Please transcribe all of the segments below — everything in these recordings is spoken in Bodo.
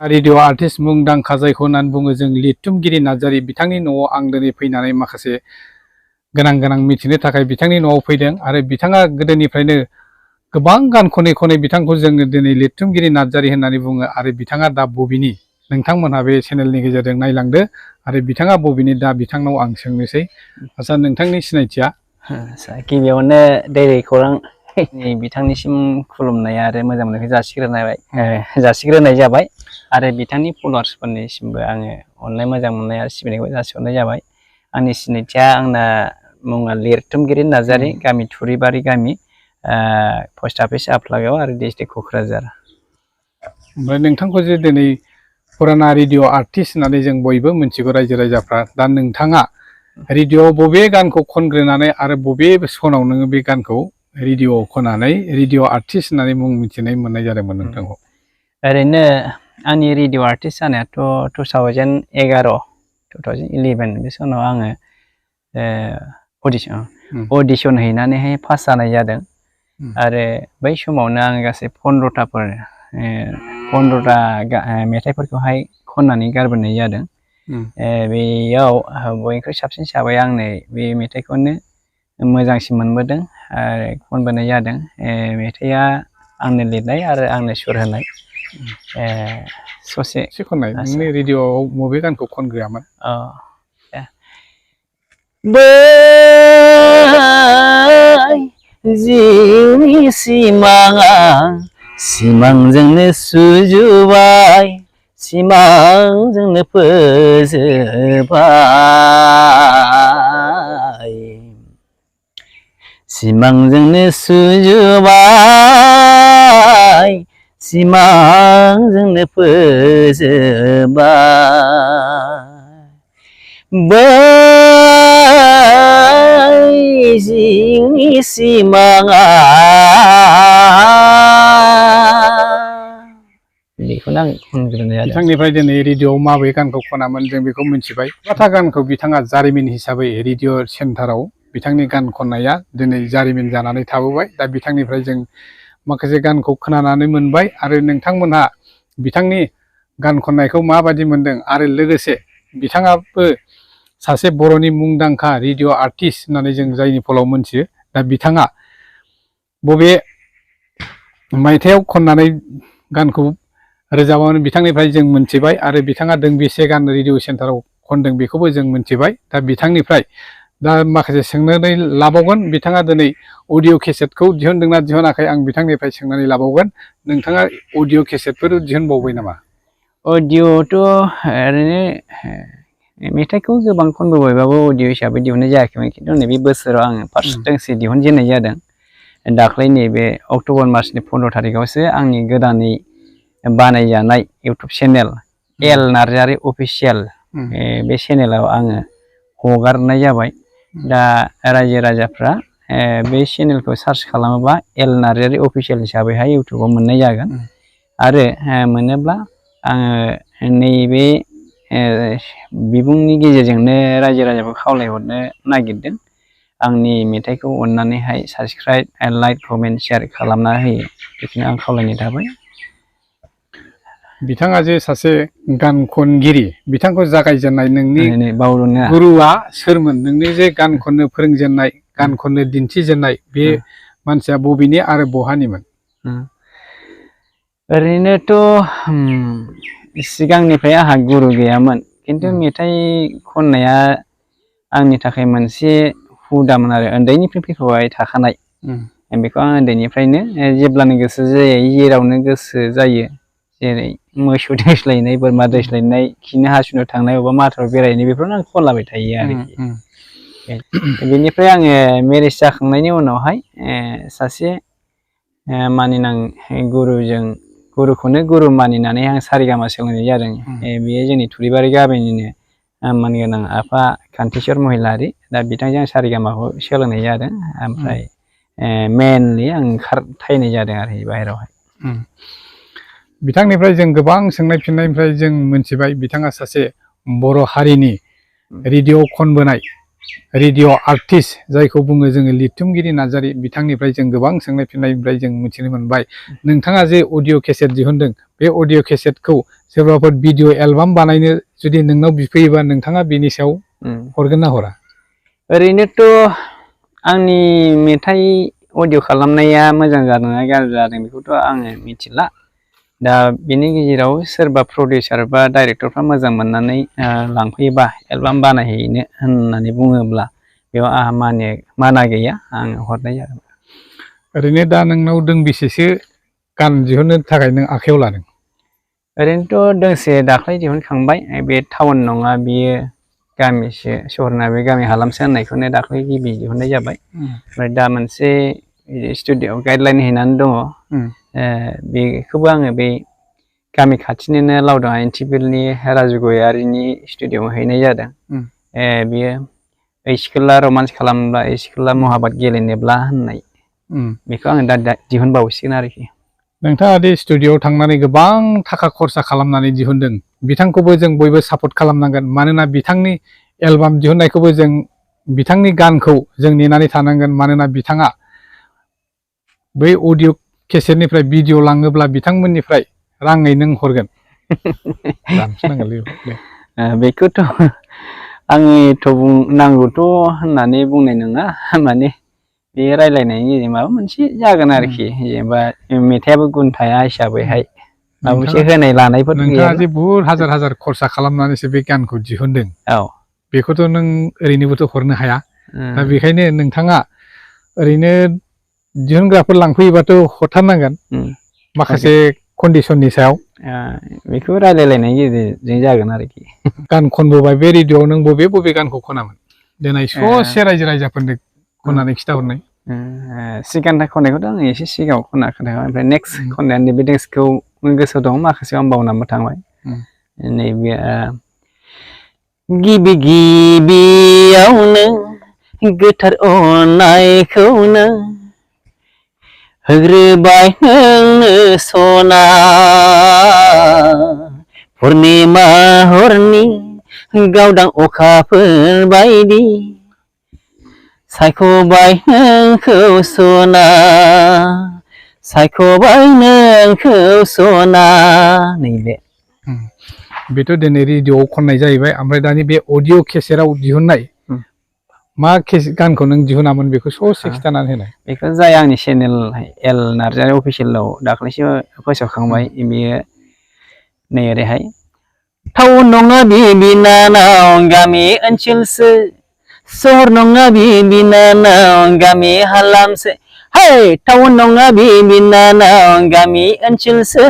रेडिअ आर्टिस्ट मुंदांखा जायखौ होननानै बुङो जों लिरथुमगिरि नार्जारि बिथांनि न'आव आं दिनै फैनानै माखासे गोनां मिथिनो थाखाय बिथांनि न'आव फैदों आरो बिथाङा गोदोनिफ्रायनो गोबां गान खनै खनै बिथांखौ जोङो दिनै लिरथुमगिरि नार्जारि होननानै बुङो आरो बिथाङा दा बबेनि नोंथांमोनहा बे चेनेलनि गेजेरजों नायलांदो आरो बिथाङा बबेनि दा बिथांनाव आं सोंनोसै आच्चा नोंथांनि सिनायथिया गिबियावनो दैरि खौरां बिथांनिसिम खुलुमनाय आरो मोजां मोननायखौ जासिग्रोनाय जाबाय आरो बिथांनि फलोवार्सफोरनिसिमबो आङो अननाय मोजां मोननाय आरो सिबिनायखौ जासिहरनाय जाबाय। आंनि सिनायथिया आंना मुङा लिरथुमगिरि नार्जारि गामि थुरिबारि गामि पस्ट अफिस आफलागाव आरो डिस्ट्रिक्ट क'क्राझार। ओमफ्राय नोंथांखौ जे दिनै फुराना रेडिअ आर्टिस्ट होननानै जों बयबो मिथिगौ रायजो राजाफ्रा दा नोंथाङा रेडिअ बबे गानखौ खनग्रोनानै आरो बबे सनाव नोङो बे गानखौ रेडिअ खननानै रेडिअ आर्टिस्ट होननानै मुं मिथिनाय मोननाय जादोंमोन नोंथांखौ? ओरैनो आंनि रेडिअ आर्टिस्ट जानायाथ' 2011 बे सनाव आङो अडिसन हैनानैहाय पास जानाय जादों आरो बै समावनो आङो गासै 15टा मेथाइफोरखौहाय खननानै गारबोनाय जादों। बेयाव बयनिख्रुइ साबसिन हिसाबै आंनो बे मेथाइखौनो मोजांसिन मोनबोदों आरो खनबोनाय जादों। मेथाइआ आंनो लिरनाय आरो आंनो सुर होनाय। ससे खननाय नोंनि रेडिअआव बबे गानखौ खनग्रोआमोन? बै जिउनि सिमाङा सिमांजोंनो सुजुबाय सिमांजोंनो फोजोबाय सिमांजोंनो सुजुबाय सिमांजोंनो फोजोबाय बै जिउनि सिमाङा बेखौनो आं खनग्रोनाय जादों। बिथांनिफ्राय दिनै रेडिअआव माबे गानखौ खनामोन जों बेखौ मिथिबाय। बाथा गानखौ बिथाङा जारिमिन हिसाबै रेडिअ सेन्टाराव बिथांनि गान खननाया दिनै जारिमिन जानानै थाबोबाय। दा बिथांनिफ्राय जों माखासे गानखौ खोनानानै मोनबाय आरो नोंथांमोनहा बिथांनि गान खननायखौ माबायदि मोनदों आरो लोगोसे बिथाङाबो सासे बर'नि मुंदांखा रेडिअ आर्टिस्ट होननानै जों जायनि फलाव मोनथियो। दा बिथाङा बबे मायथाइयाव खननानै गानखौ रोजाबामोन बिथांनिफ्राय जों मोनथिबाय आरो बिथाङा दोंबेसे गान रेडिअ सेन्टाराव खनदों बेखौबो जों मोनथिबाय। दा बिथांनिफ्राय दा माखासे सोंनानै लाबावगोन। बिथाङा दिनै अडिअ केसेटखौ दिहुनदोंना दिहुनाखै आं बिथांनिफ्राय सोंनानै लाबावगोन। नोंथाङा अडिअ केसेटफोर दिहुनबावबाय नामा? अडिअ'थ' ओरैनो मेथाइखौ गोबां खनबोबायबाबो अडिअ हिसाबै दिहुननाय जायाखैमोन, खिन्थु नैबे बोसोराव आङो फार्स्ट दोंसे दिहुनजेननाय जादों। दाख्लै नैबे अक्ट'बर मासनि 15 थारिखआवसो आंनि गोदानै बानायजानाय YouTube channel L Narzary official बे चेनेलाव आङो हगारनाय जाबाय। दा रायजो राजाफ्रा बे चेनेलखौ सार्च खालामोबा एल नार्जारि अफिसियेल हिसाबैहाय इउटुबाव मोननाय जागोन आरो मोनोब्ला आङो नैबे बिबुंनि गेजेरजोंनो रायजो राजाखौ खावलायहरनो नागिरदों आंनि मेथाइखौ अननानैहाय साबसक्राइब लाइक कमेन्ट शेयार खालामना होयो, बेखौनो आं खावलायनाय थाबाय। बिथाङा जे सासे गान खनगिरि, बिथांखौ जागायजेननाय नोंनि बावदोंना गुरुआ सोरमोन? नोंनि जे गान खननो फोरोंजेननाय गान खननो दिन्थिजेननाय बे मानसिया बबेनि आरो बहानिमोन? ओरैनोथ' सिगांनिफ्राय आंहा गुरु गैयामोन, खिन्थु मेथाइ खननाया आंनि थाखाय मोनसे हुदामोन आरो उन्दैनिफ्राय फैफाबाय थाखानाय। बेखौ आं उन्दैनिफ्रायनो जेब्लानो गोसो जायो जेरावनो गोसो जायो, जेरै मोसौ दोस्लायनाय, बोरमा दोस्लायनाय, खिनो हासुनो थांनाय, बबेबा माथाराव बेरायनाय, बेफोरावनो आं खनलाबाय थायो आरोखि। बेनिफ्राय आङो मेरेज जाखांनायनि उनावहाय सासे मानिनां गुरुखौनो गुरु मानिनानै आं सारेगामा सोलोंनाय जादों। बेयो जोंनि थुरिबारि गामिनिनो मानगोनां आफा कान्तिस्वर महिलारि। दा बिथांजों आं सारेगामाखौ सोलोंनाय जादों। ओमफ्राय मेनलि आं ओंखारथायनाय जादों आरो बाहेरायावहाय। बिथांनिफ्राय जों गोबां सोंनाय फिन्नायनिफ्राय जों मोनथिबाय बिथाङा सासे बर' हारिनि रेडिअ खनबोनाय रेडिअ आर्टिस्ट जायखौ बुङो जोङो लिरथुमगिरि नार्जारि बिथांनिफ्राय जों गोबां सोंनाय फिननायनिफ्राय जों मिथिनो मोनबाय नोंथाङा जे अडिअ केसेट दिहुनदों बे अडिअ केसेटखौ सोरबाफोर भिडिअ एलबाम बानायनो जुदि नोंनाव बिफैयोबा नोंथाङा बेनि सायाव हरगोन ना हरा? ओरैनोथ' आंनि मेथाइ अडिअ खालामनाया मोजां जादों ना गाज्रि जादों बेखौथ' आङो मिथिला। दा बेनि गेजेराव सोरबा प्रडिउसार बा डाइरेक्टरफ्रा मोजां मोननानै लांफैयोबा एलबाम बानायहैनो होननानै बुङोब्ला बेयाव आंहा माना गैया, आं हरनाय जागोन। ओरैनो दा नोंनाव दोंबेसेसो गान दिहुननो थाखाय नों आखायाव लादों? ओरैनोथ' दोंसे दाख्लै दिहुनखांबाय, बे टाउन नङा बियो गामिसो सहरना बे गामि हालामसो होननायखौनो दाख्लै गिबि दिहुननाय जाबाय। ओमफ्राय दा मोनसे स्टुडिअ'आव गाइडलाइन हैनानै दङ, बेखौबो आङो बे गामि खाथिनिनो लावदां आइनटिबिलनि राजु गयारिनि स्टुडिअ'आव हैनाय जादों। बियो ओइ सिखोला रमान्स खालामब्ला ओइ सिखोला महाबात गेलेनोब्ला होननाय, बेखौ आङो दा दिहुनबावसिगोन आरोखि। नोंथाङा दि स्टुडिअ'आव थांनानै गोबां थाखा खरसा खालामनानै दिहुनदों, बिथांखौबो जों बयबो सापर्ट खालामनांगोन। मानोना बिथांनि एलबाम दिहुननायखौबो जों बिथांनि गानखौ जों नेनानै थानांगोन। मानोना बिथाङा बै अडिअ केसेटनिफ्राय भिडिअ लाङोब्ला बिथांमोननिफ्राय राङै नों हरगोन। बेखौथ' आंनिथ' नांगौथ' होननानै बुंनाय नङा, माने बे रायलायनायनि गेजेरजों माबा मोनसे जागोन आरोखि। जेनेबा मेथाइआबो गुन थाया हिसाबैहाय माबा मोनसे होनाय लानायफोर गैया। नोंथाङा जे बुहुत हाजार हाजार खरसा खालामनानैसो बे गानखौ दिहुनदों, बेखौथ' नों ओरैनोबोथ' हरनो हाया। दा बेखायनो नोंथाङा ओरैनो दिहुनग्राफोर लांफैयोबाथ' हरथारनांगोन माखासे कन्डिसननि सायाव। बेखौ रायलायलायनायनि गेजेरजों जागोन आरोखि। गान खनबोबाय बे रेडिअ'आव नों बबे गानखौ खनामोन? देनाय ससे रायजो राजाफोरनो खननानै खिथाहरनाय। सिगांथा खननायखौथ' आं एसे सिगाङाव खोनाखादों, ओमफ्राय नेक्स्ट खननाया नैबे नेक्स्टखौ गोसोआव दं, माखासेयाव आं बावनानैबो थांबाय। नैबे गिबि गिबियावनो गोथार अननायखौनो होग्रोबाय नोंनो सना, पुर्निमा हरनि गावदां अखाफोर बायदि सायख'बाय नोंखौ सना, सायख'बाय नोंखौ सना। नैबे बेथ' दिनै रेडिअ'आव खननाय जाहैबाय। ओमफ्राय दानि बे अडिअ केसेटआव दिहुननाय मा गानखौ नों दिहुनामोन बेखौ ससे खिथानानै होनाय। बेखौ जाय आंनि चेनेल एल नार्जारि अफिसियेलाव दाख्लैसो फोसावखांबाय, बेयो नै ओरैहाय। टाउन नङा बे बिनानाव गामि ओनसोलसो, सहर नङा बे बिनानाव गामि हालामसो। है टाउन नङा बे बिनानाव गामि ओनसोलसो,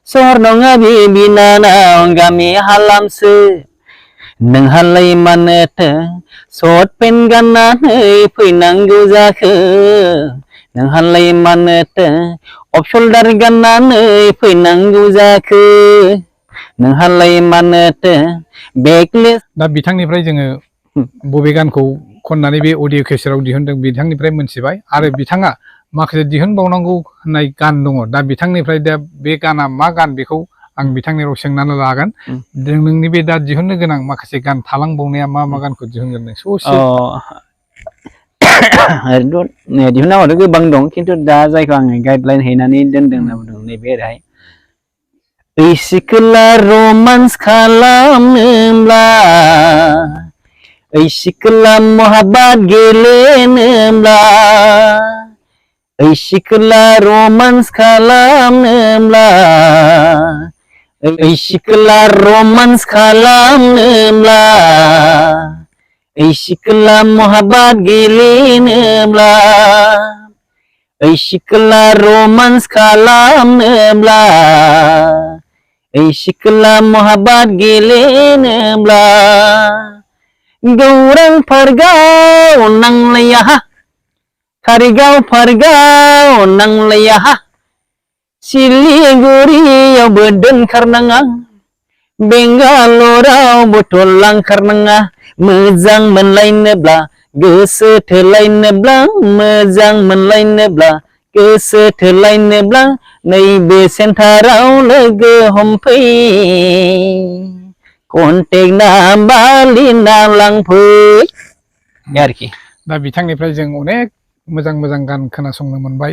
सहर नङा बे बिनानाव गामि हालामसो। नोंहालाय मानोथो सर्ट पेन्ट गाननानै फैनांगौ जाखो, नोंहालाय मानोथो अफ शल्डार गाननानै फैनांगौ जाखो, नोंहालाय मानोथो बेकलेस। दा बिथांनिफ्राय जोङो बबे गानखौ खननानै बे अडिअ केसेटआव दिहुनदों बिथांनिफ्राय मोनथिबाय, आरो बिथाङा माखासे दिहुनबावनांगौ होननाय गान दङ। दा बिथांनिफ्राय दा बे गाना मा गान बेखौ आं बिथांनियाव सोंनानै लागोन। नोंनि बे दा दिहुननो गोनां माखासे गान थालांबावनाया मा गानखौ दिहुनगोन नों ससे? ओरैनोथ' दिहुननांगौआथ' गोबां दं, खिन्थु दा जायखौ आङो गाइडलाइन हैनानै दोनदों होनना बुंदों नैबे ओरैहाय। ओइ सिखोला रमान्स खालामनोब्ला, ओइ सिखोला महाबात गेलेनोब्ला, ओइ सिखोला रमान्स खालामनोब्ला, ओइ सिखोला रमान्स खालामनोब्ला, ओइ सिखोला महाबात गेलेनोब्ला, ओइ सिखोला रमान्स खालामनोब्ला, ओइ सिखोला महाबात गेलेनोब्ला, गौरां पार्कआव नांलाया कारिगाव पार्कआव नांलाया, सिलिगुरियावबो दोनखारनाङा, बेंगालरावबोथ' लांखारनाङा। मोजां मोनलायनोब्ला गोसो थोलायनोब्ला, मोजां मोनलायनोब्ला गोसो थोलायनोब्ला, नैबे सेन्टाराव लोगो हमफै, कन्टेक्ट नाम्बार लिरना लांफै। बे आरोखि दा बिथांनिफ्राय जों अनेक मोजां मोजां गान खोनासंनो मोनबाय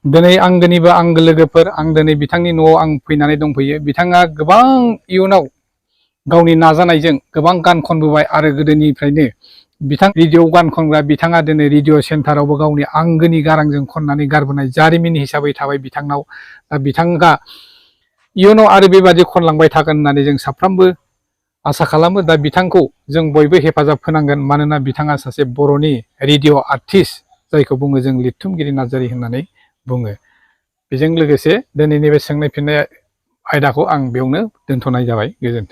दिनै आंगोनिबो आंगो लोगोफोर आं दिनै बिथांनि न'आव आं फैनानै दंफैयो बिथाङा गोबां इयुनाव गावनि नाजानायजों गोबां गान खनबोबाय आरो गोदोनिफ्रायनो बिथां रेडिअ गान खनग्रा बिथाङा दिनै रेडिअ सेन्टारावबो गावनि आंगोनि गारांजों खननानै गारबोनाय जारिमिन हिसाबै थाबाय बिथांनाव दा बिथाङा इयुनाव आरो बेबादि खनलांबाय थागोन होननानै जों साफ्रोमबो आसा खालामो दा बिथांखौ जों बयबो हेफाजाब होनांगोन मानोना बिथाङा सासे बर'नि रेडिअ आर्टिस्ट जायखौ बुङो जों लिरथुमगिरि नार्जारि होननानै बुङो बेजों लोगोसे दिनैनि बे सोंनाय फिननाय आयदाखौ आं बेयावनो दोनथ'नाय जाबाय गोजोन्थों